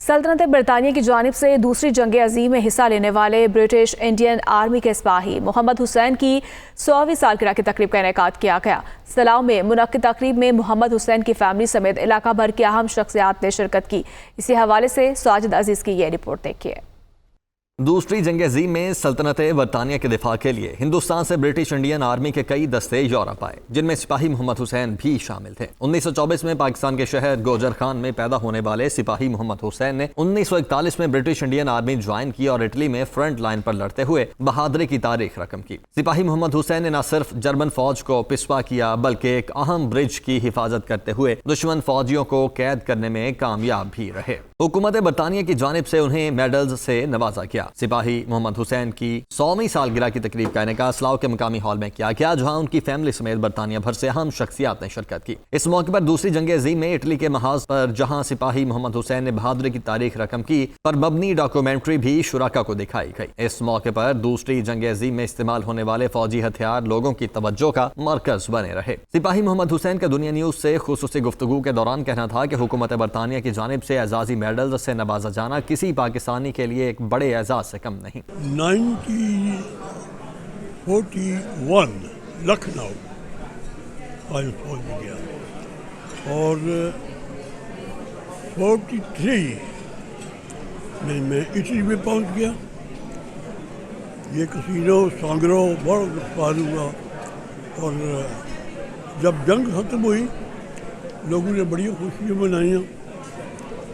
سلطنت برطانیہ کی جانب سے دوسری جنگ عظیم میں حصہ لینے والے برٹش انڈین آرمی کے سپاہی محمد حسین کی 100ویں سالگرہ کی تقریب کا انعقاد کیا گیا۔ سلاؤ میں منعقد تقریب میں محمد حسین کی فیملی سمیت علاقہ بھر کی اہم شخصیات نے شرکت کی۔ اسی حوالے سے ساجد عزیز کی یہ رپورٹ دیکھیے۔ دوسری جنگ عظیم میں سلطنت برطانیہ کے دفاع کے لیے ہندوستان سے برٹش انڈین آرمی کے کئی دستے یورپ آئے، جن میں سپاہی محمد حسین بھی شامل تھے۔ 1924 میں پاکستان کے شہر گوجر خان میں پیدا ہونے والے سپاہی محمد حسین نے 1941 میں برٹش انڈین آرمی جوائن کی اور اٹلی میں فرنٹ لائن پر لڑتے ہوئے بہادری کی تاریخ رقم کی۔ سپاہی محمد حسین نے نہ صرف جرمن فوج کو پسپا کیا بلکہ ایک اہم برج کی حفاظت کرتے ہوئے دشمن فوجیوں کو قید کرنے میں کامیاب بھی رہے۔ حکومت برطانیہ کی جانب سے انہیں میڈلز سے نوازا گیا۔ سپاہی محمد حسین کی 100ویں سالگرہ کی تقریب کا انعقاد سلاؤ کے مقامی ہال میں کیا گیا، جہاں ان کی فیملی سمیت برطانیہ بھر سے اہم شخصیات نے شرکت کی۔ اس موقع پر دوسری جنگ عظیم میں اٹلی کے محاذ پر جہاں سپاہی محمد حسین نے بہادری کی تاریخ رقم کی پر مبنی ڈاکومنٹری بھی شرکاء کو دکھائی گئی۔ اس موقع پر دوسری جنگ عظیم میں استعمال ہونے والے فوجی ہتھیار لوگوں کی توجہ کا مرکز بنے رہے۔ سپاہی محمد حسین کا دنیا نیوز سے خصوصی گفتگو کے دوران کہنا تھا کہ حکومت برطانیہ کی جانب سے اعزازی میڈل سے نوازا جانا کسی پاکستانی کے لیے ایک بڑے اعزاز سے کم نہیں۔ 1941 لکھنؤ آئی فوج میں گیا اور 43 میں اٹلی میں پہنچ گیا۔ یہ کسینو سانگرو بڑا فعال ہوا اور جب جنگ ختم ہوئی لوگوں نے بڑی خوشیاں منائیاں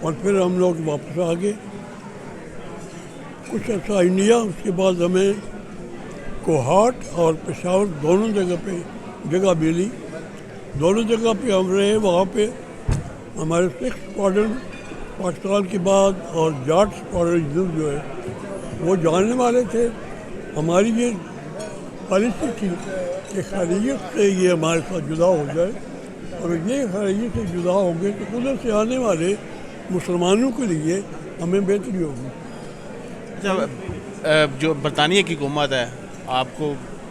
اور پھر ہم لوگ واپس آ گئے۔ کچھ عرصہ انڈیا، اس کے بعد ہمیں کوہاٹ اور پشاور دونوں جگہ ملی۔ دونوں جگہ پہ ہم رہے۔ وہاں پہ ہمارے 6 اسکواڈرن پاکستان کے بعد اور جاٹ اسکواڈرن جو ہے وہ جاننے والے تھے۔ ہماری یہ پالیسی تھی کہ خیریت سے یہ ہمارے ساتھ جدا ہو جائے، اور یہ خیریت سے جدا ہوں گے تو ادھر سے آنے والے مسلمانوں کے لیے ہمیں بہتری ہوگی۔ جو برطانیہ کی حکومت ہے، آپ کو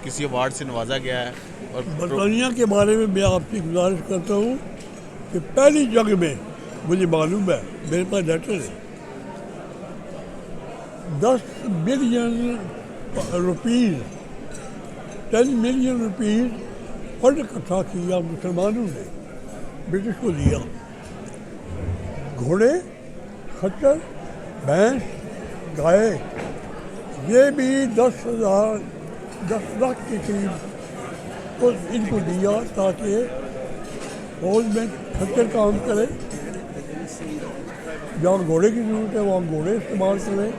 کسی ایوارڈ سے نوازا گیا ہے؟ اور برطانیہ کے بارے میں آپ سے گزارش کرتا ہوں کہ پہلی جنگ میں مجھے معلوم ہے، میرے پاس لیٹر ہے، 10 billion rupees 10 million rupees fund اکٹھا کیا مسلمانوں نے، برٹش کو دیا۔ گھوڑے، خچر، بھینس، گائے، یہ بھی 10 لاکھ کے قریب ان کو دیا تاکہ فوج میں خچر کام کرے، جہاں گھوڑے کی ضرورت ہے وہاں گھوڑے استعمال کریں۔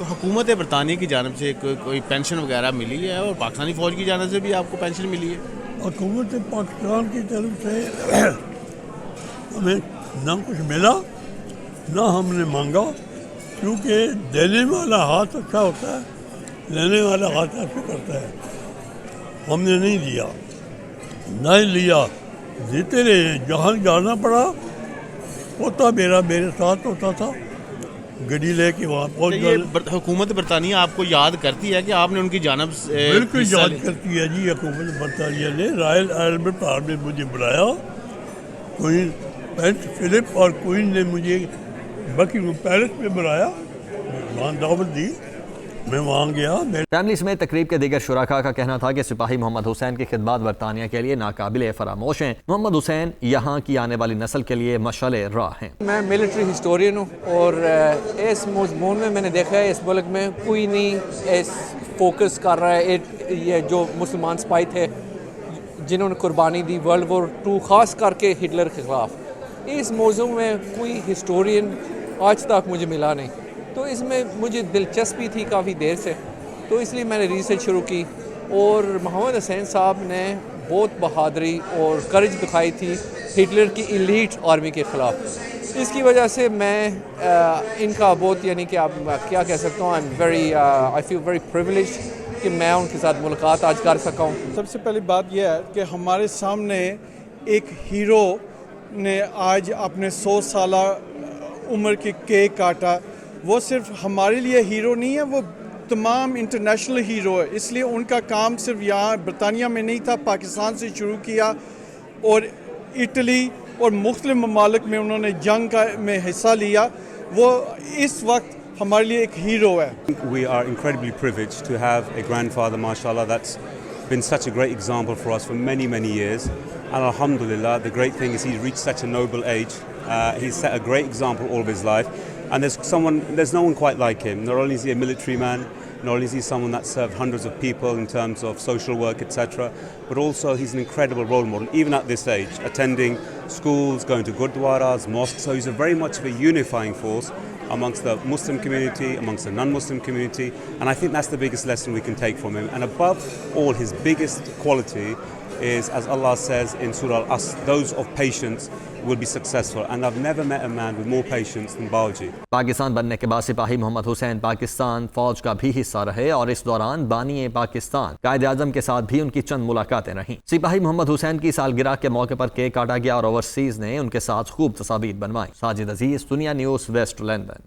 حکومت برطانیہ کی جانب سے کوئی پینشن وغیرہ ملی ہے اور پاکستانی فوج کی جانب سے بھی آپ کو پینشن ملی ہے؟ حکومت پاکستان کی طرف سے ہمیں نہ کچھ ملا نہ ہم نے مانگا، کیونکہ دینے والا ہاتھ اچھا ہوتا ہے، لینے والا ہاتھ ایسے کرتا ہے۔ ہم نے نہیں دیا، نہیں لیا، دیتے رہے۔ جہاں جانا پڑا ہوتا میرے ساتھ ہوتا تھا، گاڑی لے کے وہاں پہنچ گئے۔ حکومت برطانیہ آپ کو یاد کرتی ہے کہ آپ نے ان کی جانب سے؟ بالکل یاد کرتی ہے جی۔ حکومت برطانیہ نے رائل البرٹ ہال میں مجھے بلایا، کوئن پرنس فلپ اور کوئن نے مجھے بکنگھم پیلس میں بلایا، وہاں دعوت دی، میں وہاں گیا۔ فیملی سمیت تقریب کے دیگر شرکاء کا کہنا تھا کہ سپاہی محمد حسین کی خدمات برطانیہ کے لیے ناقابل فراموش ہیں۔ محمد حسین یہاں کی آنے والی نسل کے لیے مشعل راہ ہیں۔ میں ملٹری ہسٹورین ہوں اور اس مضمون میں نے دیکھا ہے اس ملک میں کوئی نہیں اس فوکس کر رہا ہے یہ جو مسلمان سپاہی تھے جنہوں نے قربانی دی ورلڈ وار 2 خاص کر کے ہٹلر کے خلاف، اس موضوع میں کوئی ہسٹورین آج تک مجھے ملا نہیں۔ تو اس میں مجھے دلچسپی تھی کافی دیر سے، تو اس لیے میں نے ریسرچ شروع کی، اور محمد حسین صاحب نے بہت بہادری اور کرج دکھائی تھی ہٹلر کی ایلیٹ آرمی کے خلاف۔ اس کی وجہ سے میں ان کا بہت یعنی کہ آپ کیا کہہ سکتا ہوں، I feel very privileged کہ میں ان کے ساتھ ملاقات آج کر سکا ہوں۔ سب سے پہلی بات یہ ہے کہ ہمارے سامنے ایک ہیرو نے آج اپنے 100 سالہ عمر کے کیک کاٹا۔ وہ صرف ہمارے لیے ہیرو نہیں ہے، وہ تمام انٹرنیشنل ہیرو ہے۔ اس لیے ان کا کام صرف یہاں برطانیہ میں نہیں تھا، پاکستان سے شروع کیا اور اٹلی اور مختلف ممالک میں انہوں نے جنگ میں حصہ لیا، وہ اس وقت ہمارے لیے ایک ہیرو ہے. We are incredibly privileged to have a grandfather, mashallah, that's been such a great example for us for many, many years. And alhamdulillah, the great thing is he's reached such a noble age. He's set a great example all of his life. And there's no one quite like him. Not only is he a military man, not only is he someone that served hundreds of people in terms of social work, etc., but also he's an incredible role model, even at this age, attending schools, going to gurdwaras, mosques. So he's very much of a unifying force amongst the Muslim community, amongst the non-Muslim community, and I think that's the biggest lesson we can take from him. And above all, his biggest quality is, as Allah says in Surah Al-Asr, those of patience will be successful, and I've never met a man with more patience than Bawaji. Pakistan بننے کے بعد سپاہی محمد حسین پاکستان فوج کا بھی حصہ رہے اور اس دوران بانی پاکستان قائد اعظم کے ساتھ بھی ان کی چند ملاقاتیں رہیں. سپاہی محمد حسین کی سالگرہ کے موقع پر کیک کاٹا گیا اور اوورسیز نے ان کے ساتھ خوب تصاویر بنوائی. ساجد عزیز، دنیا نیوز، ویسٹ لندن.